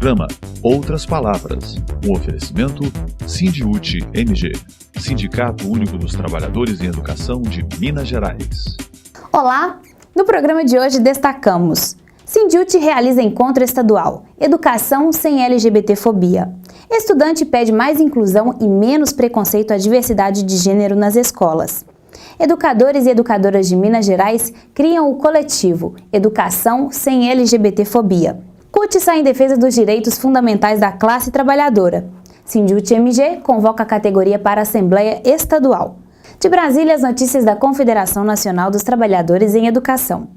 programa Outras Palavras, um oferecimento Sindiúti MG, Sindicato Único dos Trabalhadores em Educação de Minas Gerais. Olá! No programa de hoje destacamos: Sindiúti realiza encontro estadual, Educação sem LGBTfobia. Estudante pede mais inclusão e menos preconceito à diversidade de gênero nas escolas. Educadores e educadoras de Minas Gerais criam o coletivo Educação sem LGBTfobia. CUT sai em defesa dos direitos fundamentais da classe trabalhadora. Sindiúti MG convoca a categoria para a Assembleia Estadual. De Brasília, as notícias da Confederação Nacional dos Trabalhadores em Educação.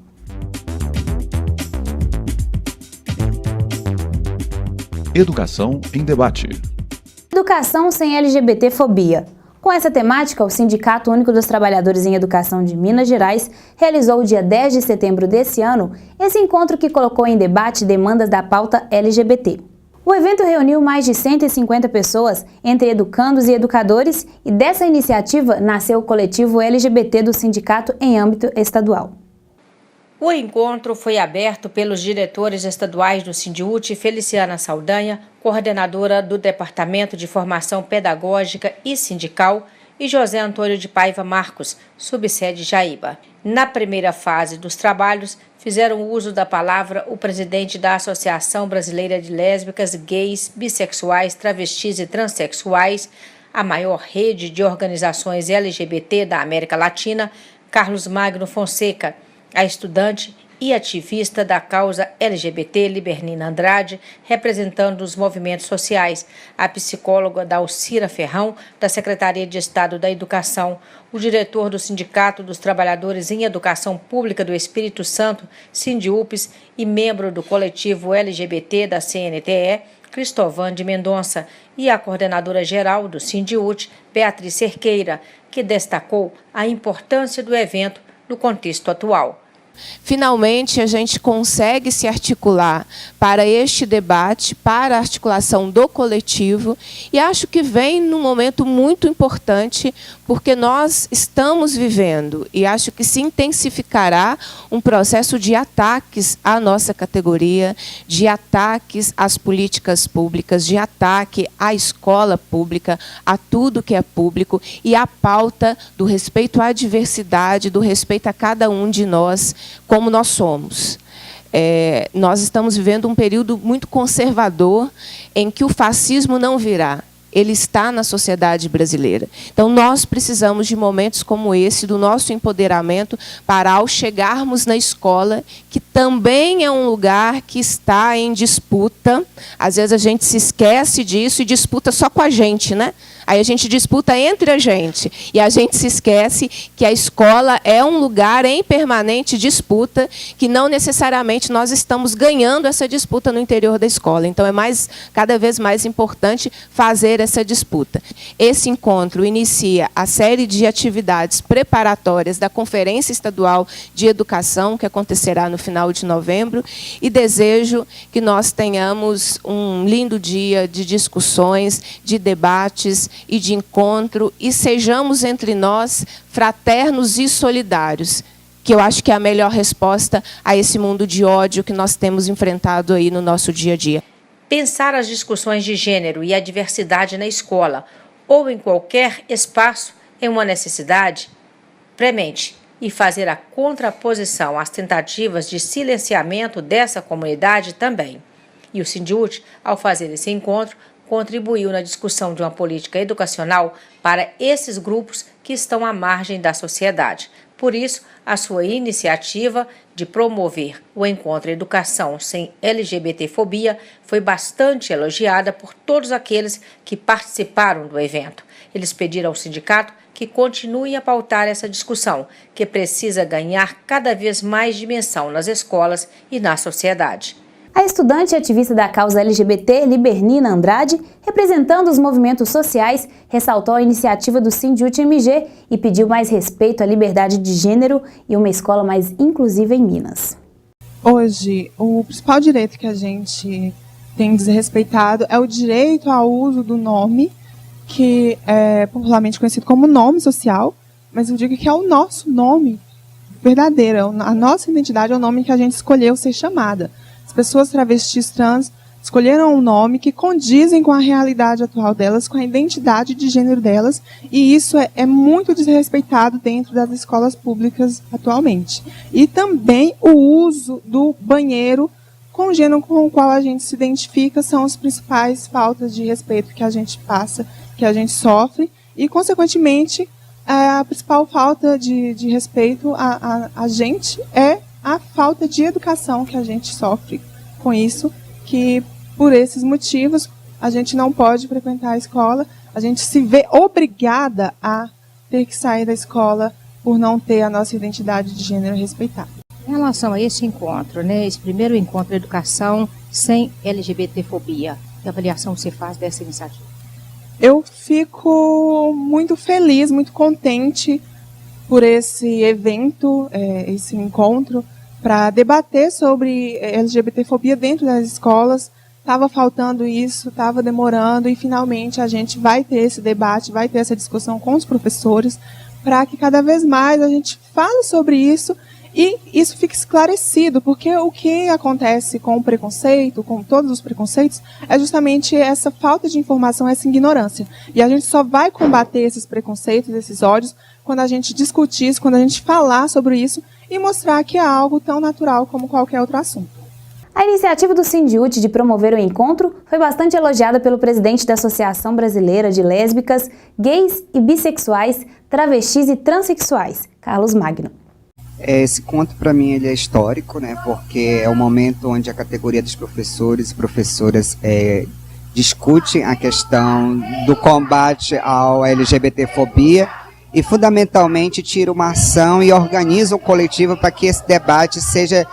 Educação em debate. Educação sem LGBTfobia. Com essa temática, o Sindicato Único dos Trabalhadores em Educação de Minas Gerais realizou, dia 10 de setembro desse ano, esse encontro que colocou em debate demandas da pauta LGBT. O evento reuniu mais de 150 pessoas, entre educandos e educadores, e dessa iniciativa nasceu o coletivo LGBT do sindicato em âmbito estadual. O encontro foi aberto pelos diretores estaduais do Sindiúti, Feliciana Saldanha, coordenadora do Departamento de Formação Pedagógica e Sindical, e José Antônio de Paiva Marcos, subsede Jaíba. Na primeira fase dos trabalhos, fizeram uso da palavra o presidente da Associação Brasileira de Lésbicas, Gays, Bissexuais, Travestis e Transsexuais, a maior rede de organizações LGBT da América Latina, Carlos Magno Fonseca, a estudante e ativista da causa LGBT, Libernina Andrade, representando os movimentos sociais, a psicóloga Dalcira Ferrão, da Secretaria de Estado da Educação, o diretor do Sindicato dos Trabalhadores em Educação Pública do Espírito Santo, Sindiúpes, e membro do coletivo LGBT da CNTE, Cristovan de Mendonça, e a coordenadora geral do Sindiúti, Beatriz Cerqueira, que destacou a importância do evento no contexto atual. Finalmente, a gente consegue se articular para este debate, para a articulação do coletivo, e acho que vem num momento muito importante, porque nós estamos vivendo, e acho que se intensificará, um processo de ataques à nossa categoria, de ataques às políticas públicas, de ataque à escola pública, a tudo que é público, e à pauta do respeito à diversidade, do respeito a cada um de nós, como nós somos. Nós estamos vivendo um período muito conservador, em que o fascismo não virá. Ele está na sociedade brasileira. Então, nós precisamos de momentos como esse, do nosso empoderamento, para, ao chegarmos na escola, que também é um lugar que está em disputa. Às vezes a gente se esquece disso e disputa só com a gente, né? Aí a gente disputa entre a gente, e a gente se esquece que a escola é um lugar em permanente disputa, que não necessariamente nós estamos ganhando essa disputa no interior da escola. Então, é cada vez mais importante fazer essa disputa. Esse encontro inicia a série de atividades preparatórias da Conferência Estadual de Educação, que acontecerá no final de novembro, e desejo que nós tenhamos um lindo dia de discussões, de debates e de encontro, e sejamos entre nós fraternos e solidários, que eu acho que é a melhor resposta a esse mundo de ódio que nós temos enfrentado aí no nosso dia a dia. Pensar as discussões de gênero e a diversidade na escola ou em qualquer espaço é uma necessidade premente, e fazer a contraposição às tentativas de silenciamento dessa comunidade também. E o Sindiúti, ao fazer esse encontro, contribuiu na discussão de uma política educacional para esses grupos que estão à margem da sociedade. Por isso, a sua iniciativa de promover o encontro Educação sem LGBTfobia foi bastante elogiada por todos aqueles que participaram do evento. Eles pediram ao sindicato que continue a pautar essa discussão, que precisa ganhar cada vez mais dimensão nas escolas e na sociedade. A estudante e ativista da causa LGBT, Libernina Andrade, representando os movimentos sociais, ressaltou a iniciativa do Sindiúti MG e pediu mais respeito à liberdade de gênero e uma escola mais inclusiva em Minas. Hoje, o principal direito que a gente tem desrespeitado é o direito ao uso do nome, que é popularmente conhecido como nome social, mas eu digo que é o nosso nome verdadeiro, a nossa identidade é o nome que a gente escolheu ser chamada. As pessoas travestis trans escolheram um nome que condizem com a realidade atual delas, com a identidade de gênero delas, e isso é muito desrespeitado dentro das escolas públicas atualmente. E também o uso do banheiro com o gênero com o qual a gente se identifica são as principais faltas de respeito que a gente passa, que a gente sofre, e, consequentemente, a principal falta de respeito a gente é a falta de educação que a gente sofre com isso, que, por esses motivos, a gente não pode frequentar a escola, a gente se vê obrigada a ter que sair da escola por não ter a nossa identidade de gênero respeitada. Em relação a esse encontro, né, esse primeiro encontro de educação sem LGBTfobia, que avaliação você faz dessa iniciativa? Eu fico muito feliz, muito contente por esse evento, esse encontro, para debater sobre LGBTfobia dentro das escolas. Estava faltando isso, estava demorando, e finalmente a gente vai ter esse debate, vai ter essa discussão com os professores, para que cada vez mais a gente fale sobre isso e isso fique esclarecido, porque o que acontece com o preconceito, com todos os preconceitos, é justamente essa falta de informação, essa ignorância. E a gente só vai combater esses preconceitos, esses ódios, quando a gente discutir isso, quando a gente falar sobre isso e mostrar que é algo tão natural como qualquer outro assunto. A iniciativa do Sindiúti de promover o encontro foi bastante elogiada pelo presidente da Associação Brasileira de Lésbicas, Gays e Bissexuais, Travestis e Transsexuais, Carlos Magno. Esse encontro, para mim, ele é histórico, né? Porque é o momento onde a categoria dos professores e professoras discute a questão do combate à LGBTfobia e, fundamentalmente, tira uma ação e organiza um coletivo para que esse debate seja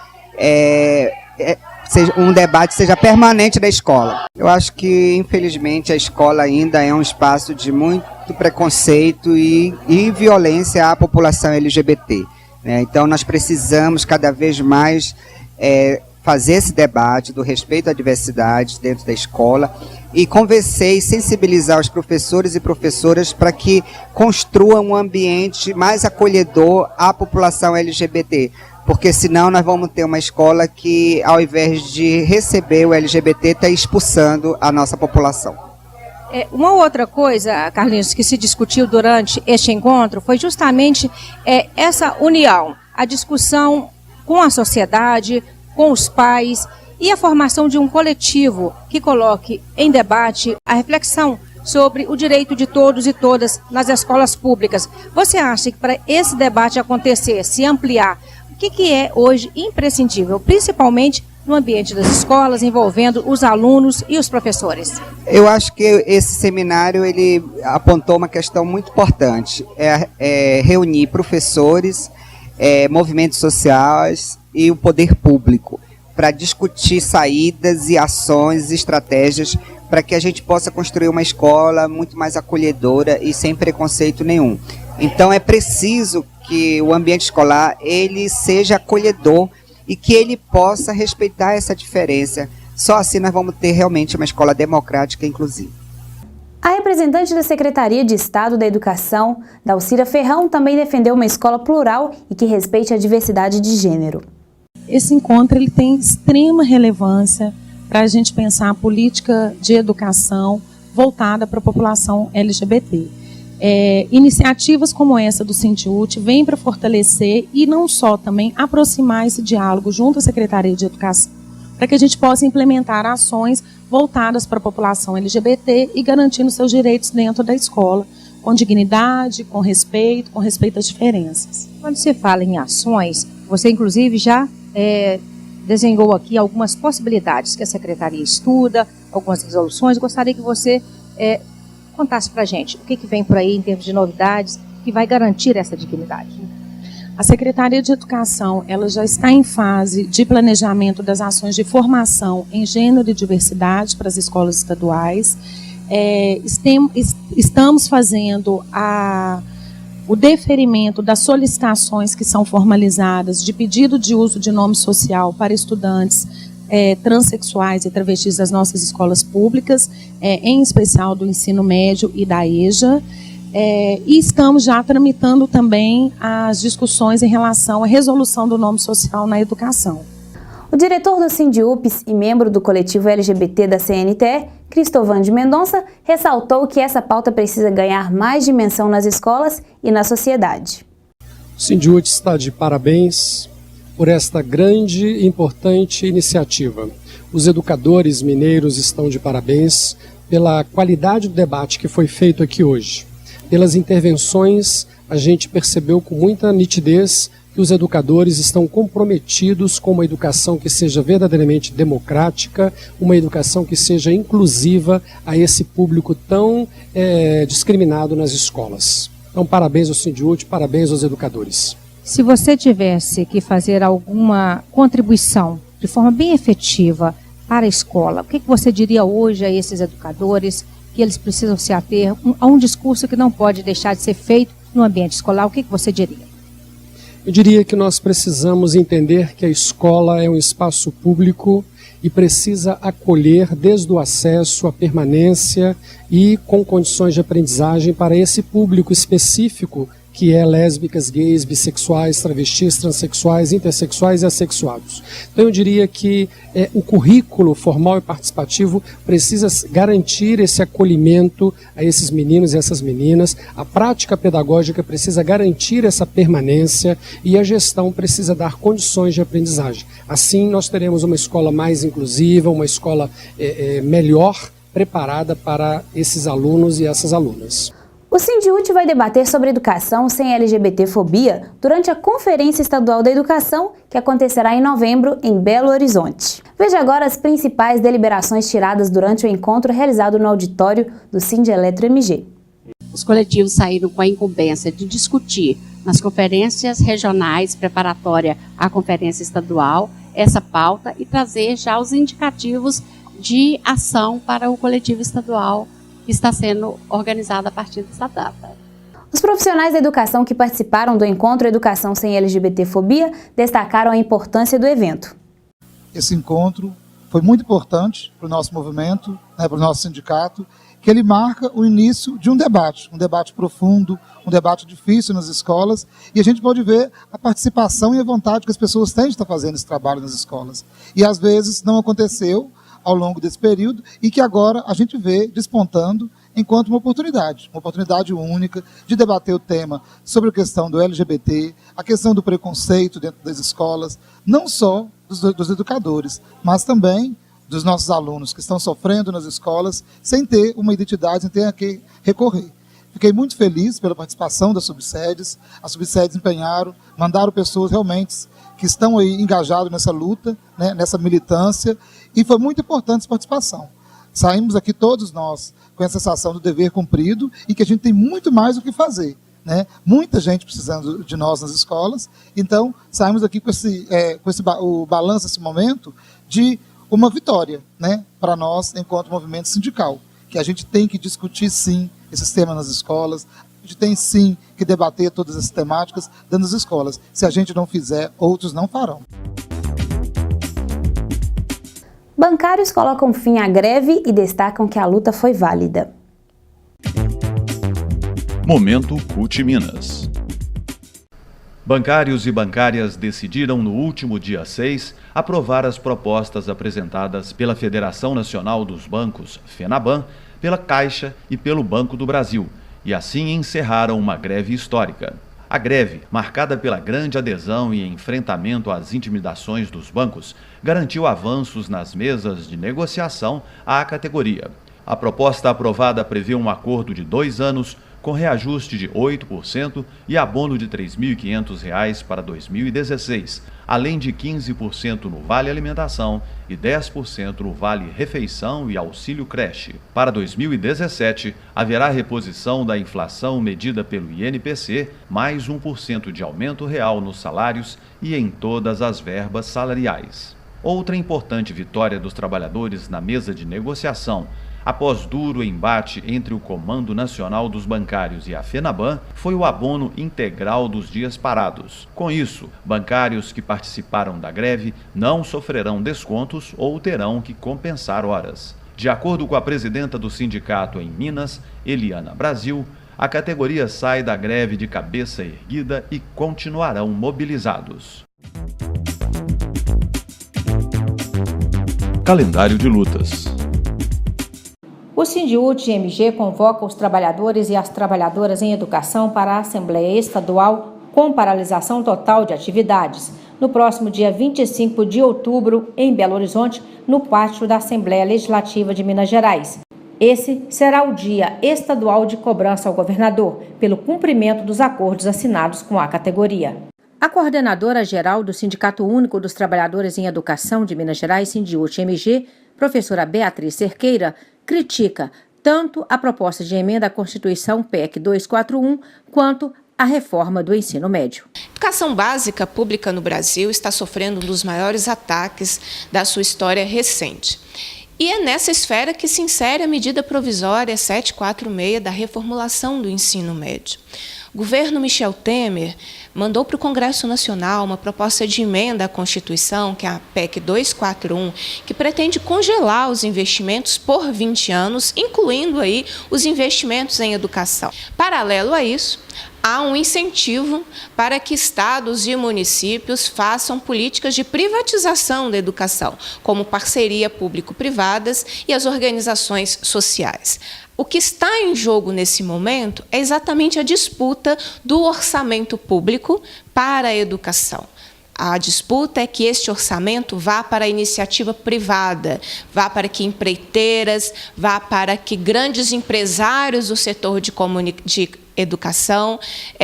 permanente da escola. Eu acho que, infelizmente, a escola ainda é um espaço de muito preconceito e violência à população LGBT. Então, nós precisamos cada vez mais fazer esse debate do respeito à diversidade dentro da escola e convencer e sensibilizar os professores e professoras para que construam um ambiente mais acolhedor à população LGBT. Porque senão nós vamos ter uma escola que, ao invés de receber o LGBT, está expulsando a nossa população. Uma outra coisa, Carlinhos, que se discutiu durante este encontro foi justamente essa união, a discussão com a sociedade, com os pais e a formação de um coletivo que coloque em debate a reflexão sobre o direito de todos e todas nas escolas públicas. Você acha que para esse debate acontecer, se ampliar, o que é hoje imprescindível, principalmente no ambiente das escolas, envolvendo os alunos e os professores? Eu acho que esse seminário ele apontou uma questão muito importante, reunir professores, movimentos sociais e o poder público para discutir saídas e ações, estratégias para que a gente possa construir uma escola muito mais acolhedora e sem preconceito nenhum. Então é preciso que o ambiente escolar ele seja acolhedor e que ele possa respeitar essa diferença. Só assim nós vamos ter realmente uma escola democrática e inclusiva. A representante da Secretaria de Estado da Educação, Dalcira Ferrão, também defendeu uma escola plural e que respeite a diversidade de gênero. Esse encontro ele tem extrema relevância para a gente pensar a política de educação voltada para a população LGBT. Iniciativas como essa do Sindiúti vêm para fortalecer e não só também aproximar esse diálogo junto à Secretaria de Educação, para que a gente possa implementar ações voltadas para a população LGBT e garantindo seus direitos dentro da escola, com dignidade, com respeito às diferenças. Quando você fala em ações, você inclusive já desenhou aqui algumas possibilidades que a Secretaria estuda, algumas resoluções. Gostaria que você contasse para a gente o que vem por aí em termos de novidades que vai garantir essa dignidade. A Secretaria de Educação ela já está em fase de planejamento das ações de formação em gênero e diversidade para as escolas estaduais. Estamos fazendo o deferimento das solicitações que são formalizadas de pedido de uso de nome social para estudantes transexuais e travestis das nossas escolas públicas, em especial do ensino médio e da EJA. E estamos já tramitando também as discussões em relação à resolução do nome social na educação. O diretor do Sindiúpes e membro do coletivo LGBT da CNTE, Cristovan de Mendonça, ressaltou que essa pauta precisa ganhar mais dimensão nas escolas e na sociedade. O Sindiúte está de parabéns por esta grande e importante iniciativa. Os educadores mineiros estão de parabéns pela qualidade do debate que foi feito aqui hoje. Pelas intervenções, a gente percebeu com muita nitidez que os educadores estão comprometidos com uma educação que seja verdadeiramente democrática, uma educação que seja inclusiva a esse público tão discriminado nas escolas. Então, parabéns ao Sindiúte, parabéns aos educadores. Se você tivesse que fazer alguma contribuição de forma bem efetiva para a escola, o que você diria hoje a esses educadores que eles precisam se ater a um discurso que não pode deixar de ser feito no ambiente escolar? O que você diria? Eu diria que nós precisamos entender que a escola é um espaço público e precisa acolher desde o acesso, a permanência e com condições de aprendizagem para esse público específico que é lésbicas, gays, bissexuais, travestis, transexuais, intersexuais e assexuados. Então eu diria que o currículo formal e participativo precisa garantir esse acolhimento a esses meninos e essas meninas, a prática pedagógica precisa garantir essa permanência e a gestão precisa dar condições de aprendizagem. Assim nós teremos uma escola mais inclusiva, uma escola melhor preparada para esses alunos e essas alunas. O Sindiúte vai debater sobre educação sem LGBTfobia durante a Conferência Estadual da Educação, que acontecerá em novembro em Belo Horizonte. Veja agora as principais deliberações tiradas durante o encontro realizado no auditório do Sindeletro MG. Os coletivos saíram com a incumbência de discutir nas conferências regionais preparatória à Conferência Estadual essa pauta e trazer já os indicativos de ação para o coletivo estadual que está sendo organizada a partir dessa data. Os profissionais da educação que participaram do encontro Educação Sem LGBTfobia destacaram a importância do evento. Esse encontro foi muito importante para o nosso movimento, para o nosso sindicato, que ele marca o início de um debate profundo, um debate difícil nas escolas, e a gente pode ver a participação e a vontade que as pessoas têm de estar fazendo esse trabalho nas escolas. E às vezes não aconteceu ao longo desse período, e que agora a gente vê despontando enquanto uma oportunidade única de debater o tema sobre a questão do LGBT, a questão do preconceito dentro das escolas, não só dos educadores, mas também dos nossos alunos que estão sofrendo nas escolas sem ter uma identidade, sem ter a que recorrer. Fiquei muito feliz pela participação das subsedes. As subsedes empenharam, mandaram pessoas realmente que estão aí engajados nessa luta, nessa militância, e foi muito importante essa participação. Saímos aqui todos nós com a sensação do dever cumprido e que a gente tem muito mais o que fazer. Muita gente precisando de nós nas escolas, então saímos aqui com o balanço, esse momento, de uma vitória para nós enquanto movimento sindical, que a gente tem que discutir sim esses temas nas escolas, a gente tem sim que debater todas essas temáticas dentro das escolas. Se a gente não fizer, outros não farão. Bancários colocam fim à greve e destacam que a luta foi válida. Momento CUT Minas. Bancários e bancárias decidiram no último dia 6 aprovar as propostas apresentadas pela Federação Nacional dos Bancos, FENABAN, pela Caixa e pelo Banco do Brasil, e assim encerraram uma greve histórica. A greve, marcada pela grande adesão e enfrentamento às intimidações dos bancos, garantiu avanços nas mesas de negociação à categoria. A proposta aprovada prevê um acordo de 2 anos, com reajuste de 8% e abono de R$ 3.500 para 2016, além de 15% no Vale Alimentação e 10% no Vale Refeição e Auxílio Creche. Para 2017, haverá reposição da inflação medida pelo INPC, mais 1% de aumento real nos salários e em todas as verbas salariais. Outra importante vitória dos trabalhadores na mesa de negociação, após duro embate entre o Comando Nacional dos Bancários e a FENABAN, foi o abono integral dos dias parados. Com isso, bancários que participaram da greve não sofrerão descontos ou terão que compensar horas. De acordo com a presidenta do sindicato em Minas, Eliana Brasil, a categoria sai da greve de cabeça erguida e continuarão mobilizados. calendário de lutas. O Sindiúti-MG convoca os trabalhadores e as trabalhadoras em educação para a Assembleia Estadual com paralisação total de atividades, no próximo dia 25 de outubro, em Belo Horizonte, no pátio da Assembleia Legislativa de Minas Gerais. Esse será o dia estadual de cobrança ao governador, pelo cumprimento dos acordos assinados com a categoria. A coordenadora-geral do Sindicato Único dos Trabalhadores em Educação de Minas Gerais, Sindiúti-MG, professora Beatriz Cerqueira, critica tanto a proposta de emenda à Constituição PEC 241 quanto a reforma do ensino médio. A educação básica pública no Brasil está sofrendo um dos maiores ataques da sua história recente. E é nessa esfera que se insere a medida provisória 746 da reformulação do ensino médio. O governo Michel Temer mandou para o Congresso Nacional uma proposta de emenda à Constituição, que é a PEC 241, que pretende congelar os investimentos por 20 anos, incluindo aí os investimentos em educação. Paralelo a isso, há um incentivo para que estados e municípios façam políticas de privatização da educação, como parceria público-privadas e as organizações sociais. O que está em jogo nesse momento é exatamente a disputa do orçamento público para a educação. A disputa é que este orçamento vá para a iniciativa privada, vá para que empreiteiras, vá para que grandes empresários do setor de educação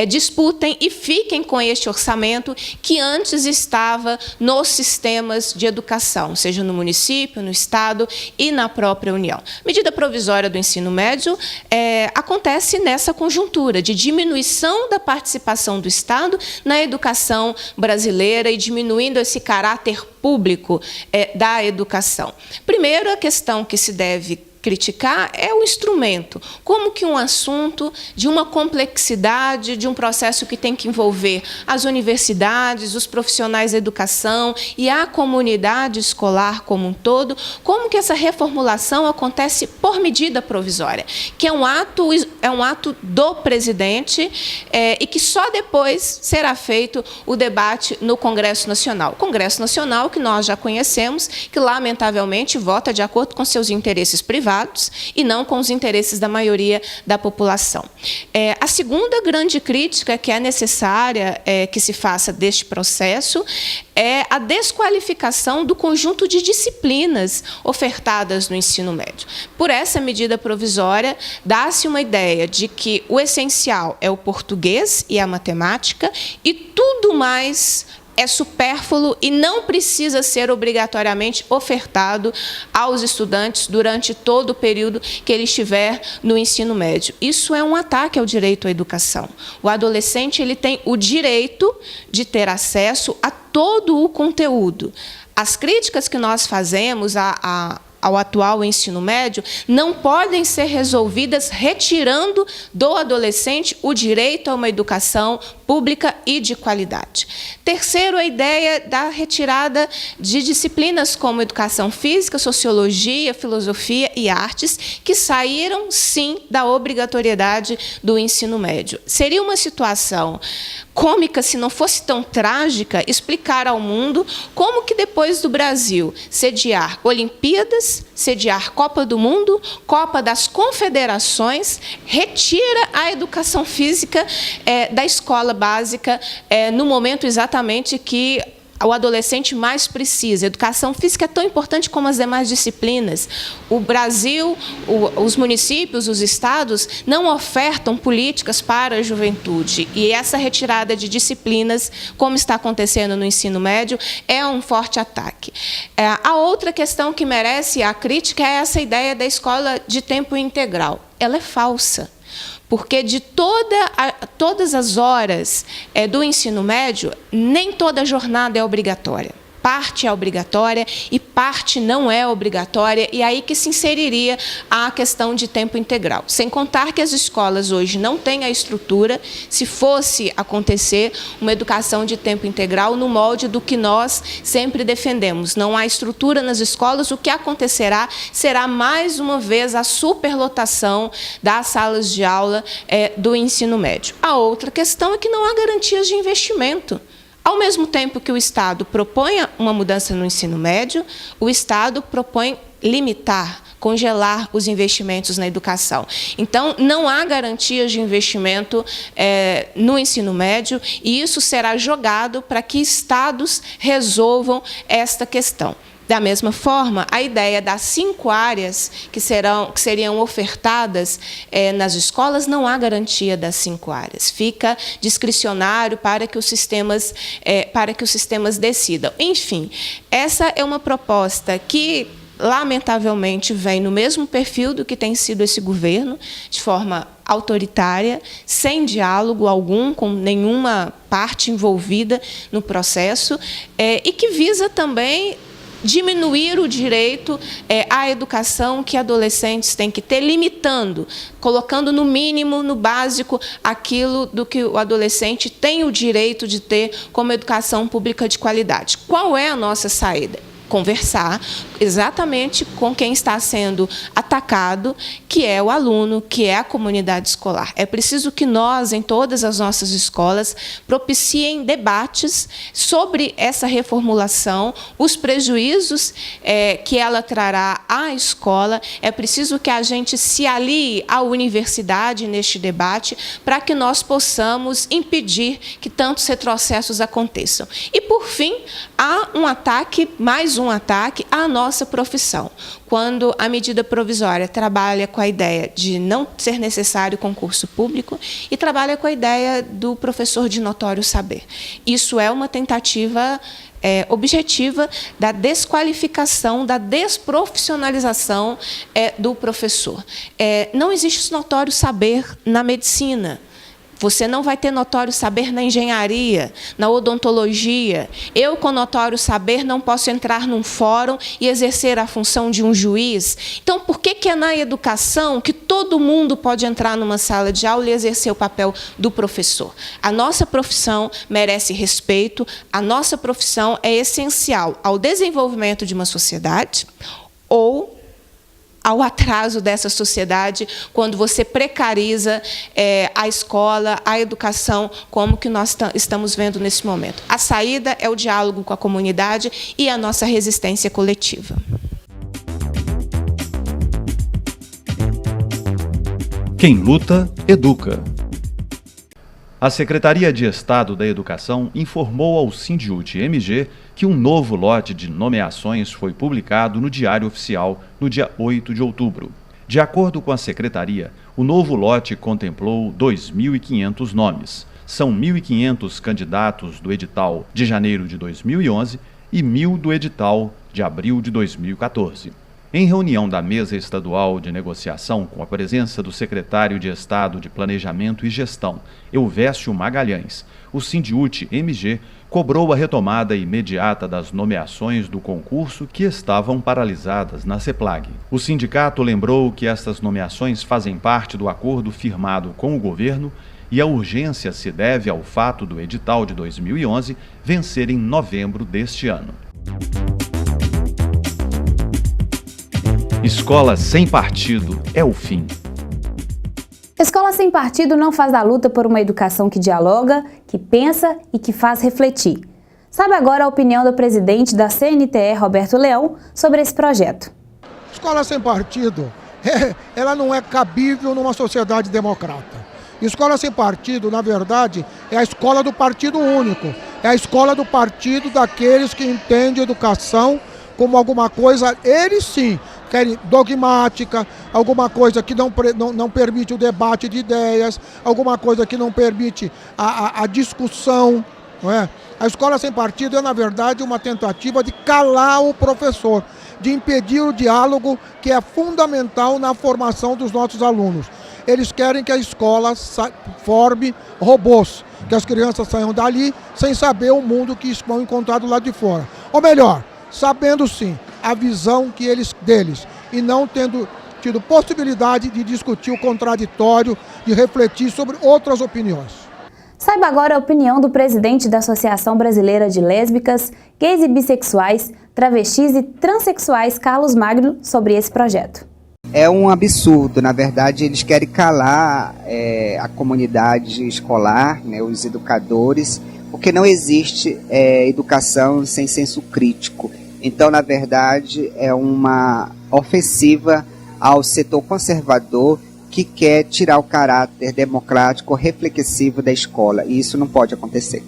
disputem e fiquem com este orçamento que antes estava nos sistemas de educação, seja no município, no estado e na própria União. A medida provisória do ensino médio acontece nessa conjuntura de diminuição da participação do Estado na educação brasileira e diminuindo esse caráter público da educação. Primeiro, a questão que se deve criticar é o instrumento, como que um assunto de uma complexidade, de um processo que tem que envolver as universidades, os profissionais da educação e a comunidade escolar como um todo, como que essa reformulação acontece por medida provisória, que é um ato do presidente e que só depois será feito o debate no Congresso Nacional. O Congresso Nacional, que nós já conhecemos, que lamentavelmente vota de acordo com seus interesses privados e não com os interesses da maioria da população. A segunda grande crítica que é necessária que se faça deste processo é a desqualificação do conjunto de disciplinas ofertadas no ensino médio. Por essa medida provisória, dá-se uma ideia de que o essencial é o português e a matemática e tudo mais é supérfluo e não precisa ser obrigatoriamente ofertado aos estudantes durante todo o período que ele estiver no ensino médio. Isso é um ataque ao direito à educação. O adolescente ele tem o direito de ter acesso a todo o conteúdo. As críticas que nós fazemos ao atual ensino médio não podem ser resolvidas retirando do adolescente o direito a uma educação pública e de qualidade. Terceiro, a ideia da retirada de disciplinas como educação física, sociologia, filosofia e artes, que saíram, sim, da obrigatoriedade do ensino médio. Seria uma situação cômica, se não fosse tão trágica, explicar ao mundo como que depois do Brasil sediar Olimpíadas, sediar Copa do Mundo, Copa das Confederações, retira a educação física da escola básica no momento exatamente que o adolescente mais precisa. A educação física é tão importante como as demais disciplinas. O Brasil, os municípios, os estados não ofertam políticas para a juventude. E essa retirada de disciplinas, como está acontecendo no ensino médio, é um forte ataque. A outra questão que merece a crítica é essa ideia da escola de tempo integral. Ela é falsa. Porque de todas as horas do ensino médio, nem toda jornada é obrigatória. Parte é obrigatória e parte não é obrigatória, e aí que se inseriria a questão de tempo integral. Sem contar que as escolas hoje não têm a estrutura, se fosse acontecer uma educação de tempo integral no molde do que nós sempre defendemos. Não há estrutura nas escolas, o que acontecerá será mais uma vez a superlotação das salas de aula do ensino médio. A outra questão é que não há garantias de investimento. Ao mesmo tempo que o Estado propõe uma mudança no ensino médio, o Estado propõe limitar, congelar os investimentos na educação. Então, não há garantias de investimento no ensino médio, e isso será jogado para que estados resolvam esta questão. Da mesma forma, a ideia das 5 áreas que seriam ofertadas nas escolas, não há garantia das 5 áreas. Fica discricionário para que os sistemas decidam. Enfim, essa é uma proposta que, lamentavelmente, vem no mesmo perfil do que tem sido esse governo, de forma autoritária, sem diálogo algum, com nenhuma parte envolvida no processo, e que visa também diminuir o direito à educação que adolescentes têm que ter, limitando, colocando no mínimo, no básico, aquilo do que o adolescente tem o direito de ter como educação pública de qualidade. Qual é a nossa saída? Conversar exatamente com quem está sendo atacado, que é o aluno, que é a comunidade escolar. É preciso que nós, em todas as nossas escolas, propiciem debates sobre essa reformulação, os prejuízos que ela trará à escola. É preciso que a gente se alie à universidade neste debate para que nós possamos impedir que tantos retrocessos aconteçam. E, por fim, há um ataque, mais um ataque à nossa profissão. Quando a medida provisória trabalha com a ideia de não ser necessário concurso público e trabalha com a ideia do professor de notório saber. Isso é uma tentativa objetiva da desqualificação, da desprofissionalização do professor. Não existe notório saber na medicina. Você não vai ter notório saber na engenharia, na odontologia. Eu, com notório saber, não posso entrar num fórum e exercer a função de um juiz. Então, por que é na educação que todo mundo pode entrar numa sala de aula e exercer o papel do professor? A nossa profissão merece respeito, a nossa profissão é essencial ao desenvolvimento de uma sociedade ou ao atraso dessa sociedade, quando você precariza a escola, a educação, como que nós estamos vendo nesse momento. A saída é o diálogo com a comunidade e a nossa resistência coletiva. Quem luta, educa. A Secretaria de Estado da Educação informou ao Sindiúti-MG que um novo lote de nomeações foi publicado no Diário Oficial no dia 8 de outubro. De acordo com a Secretaria, o novo lote contemplou 2.500 nomes. São 1.500 candidatos do edital de janeiro de 2011 e 1.000 do edital de abril de 2014. Em reunião da Mesa Estadual de Negociação, com a presença do secretário de Estado de Planejamento e Gestão, Elvésio Magalhães, o Sindiúti-MG cobrou a retomada imediata das nomeações do concurso que estavam paralisadas na CEPLAG. O sindicato lembrou que estas nomeações fazem parte do acordo firmado com o governo e a urgência se deve ao fato do edital de 2011 vencer em novembro deste ano. Escola sem partido é o fim. Escola sem partido não faz da luta por uma educação que dialoga, que pensa e que faz refletir. Sabe agora a opinião do presidente da CNTE, Roberto Leão, sobre esse projeto. Escola sem partido, ela não é cabível numa sociedade democrata. Escola sem partido, na verdade, é a escola do partido único. É a escola do partido daqueles que entendem educação como alguma coisa, eles sim, querem dogmática, alguma coisa que não permite o debate de ideias, alguma coisa que não permite a discussão, não é? A escola sem partido é, na verdade, uma tentativa de calar o professor, de impedir o diálogo que é fundamental na formação dos nossos alunos. Eles querem que a escola forme robôs, que as crianças saiam dali sem saber o mundo que vão encontrar do lado de fora. Ou melhor, sabendo sim a visão deles e não tendo tido possibilidade de discutir o contraditório, de refletir sobre outras opiniões. Saiba agora a opinião do presidente da Associação Brasileira de Lésbicas, Gays e Bissexuais, Travestis e Transsexuais, Carlos Magno, sobre esse projeto. É um absurdo, na verdade eles querem calar a comunidade escolar, né, os educadores, porque não existe educação sem senso crítico. Então, na verdade, é uma ofensiva ao setor conservador que quer tirar o caráter democrático, reflexivo da escola, e isso não pode acontecer.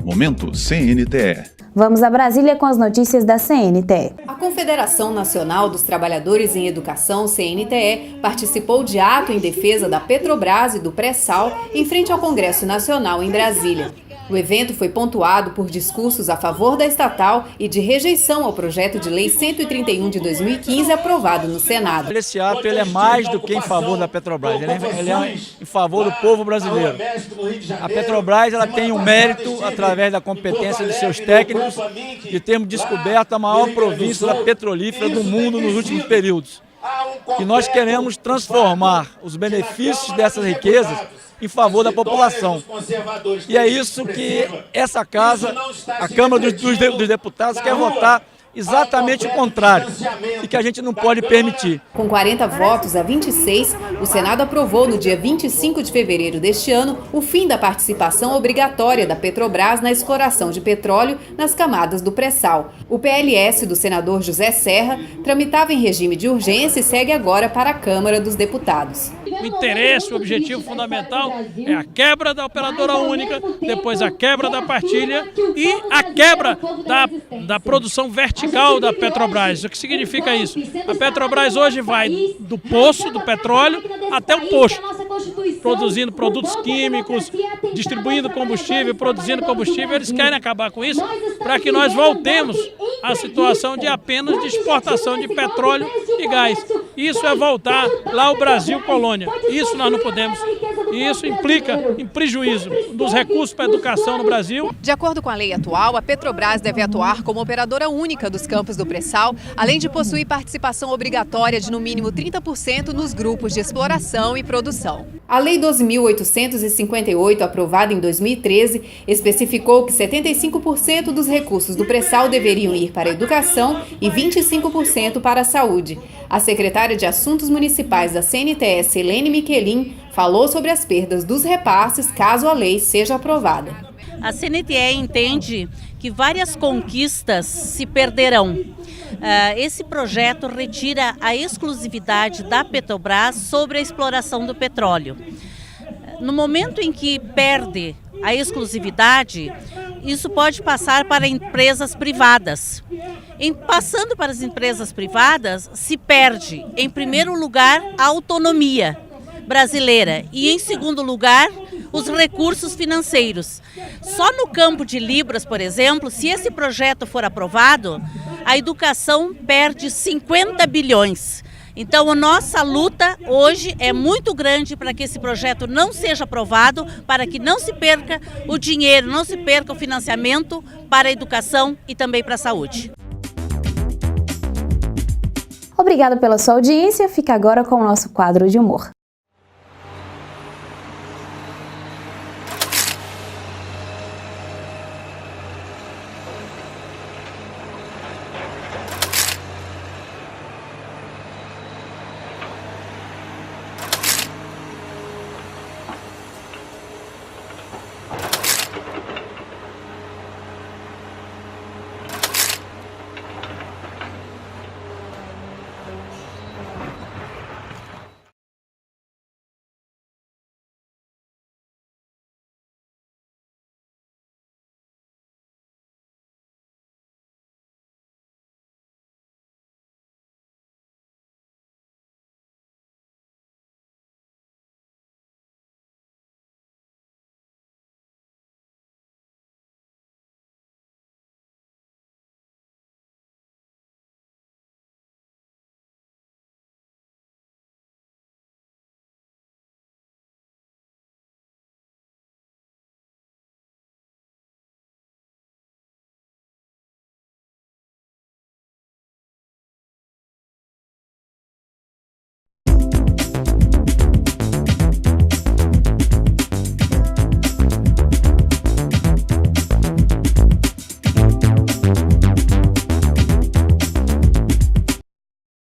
Momento CNTE. Vamos a Brasília com as notícias da CNTE. A Confederação Nacional dos Trabalhadores em Educação, CNTE, participou de ato em defesa da Petrobras e do pré-sal em frente ao Congresso Nacional em Brasília. O evento foi pontuado por discursos a favor da estatal e de rejeição ao projeto de lei 131 de 2015 aprovado no Senado. Esse ato ele é mais do que em favor da Petrobras, ele é em favor do povo brasileiro. A Petrobras ela tem um mérito, através da competência de seus técnicos, de termos descoberto a maior província petrolífera do mundo nos últimos períodos. E nós queremos transformar os benefícios dessas riquezas em favor da população. E é isso que essa casa, a Câmara dos Deputados, quer votar exatamente o contrário e que a gente não pode permitir. Com 40 votos a 26, o Senado aprovou no dia 25 de fevereiro deste ano o fim da participação obrigatória da Petrobras na exploração de petróleo nas camadas do pré-sal. O PLS do senador José Serra tramitava em regime de urgência e segue agora para a Câmara dos Deputados. O interesse, o objetivo fundamental é a quebra da operadora única, depois a quebra da partilha e a quebra da produção vertical da Petrobras. O que significa isso? A Petrobras hoje vai do poço, do petróleo, até o posto, produzindo produtos químicos, distribuindo combustível, produzindo combustível. Eles querem acabar com isso para que nós voltemos à situação de apenas de exportação de petróleo e gás. Isso é voltar lá ao Brasil colônia. Isso nós não podemos. E isso implica em prejuízo dos recursos para a educação no Brasil. De acordo com a lei atual, a Petrobras deve atuar como operadora única dos campos do pré-sal, além de possuir participação obrigatória de no mínimo 30% nos grupos de exploração e produção. A Lei 12.858, aprovada em 2013, especificou que 75% dos recursos do pré-sal deveriam ir para a educação e 25% para a saúde. A secretária de Assuntos Municipais da CNTE, Selene Miquelin, falou sobre as perdas dos repasses caso a lei seja aprovada. A CNTE entende que várias conquistas se perderão. Esse projeto retira a exclusividade da Petrobras sobre a exploração do petróleo. No momento em que perde a exclusividade, isso pode passar para empresas privadas. Passando para as empresas privadas, se perde, em primeiro lugar, a autonomia brasileira e, em segundo lugar, os recursos financeiros. Só no campo de Libras, por exemplo, se esse projeto for aprovado, a educação perde 50 bilhões. Então, a nossa luta hoje é muito grande para que esse projeto não seja aprovado, para que não se perca o dinheiro, não se perca o financiamento para a educação e também para a saúde. Obrigada pela sua audiência. Fica agora com o nosso quadro de humor.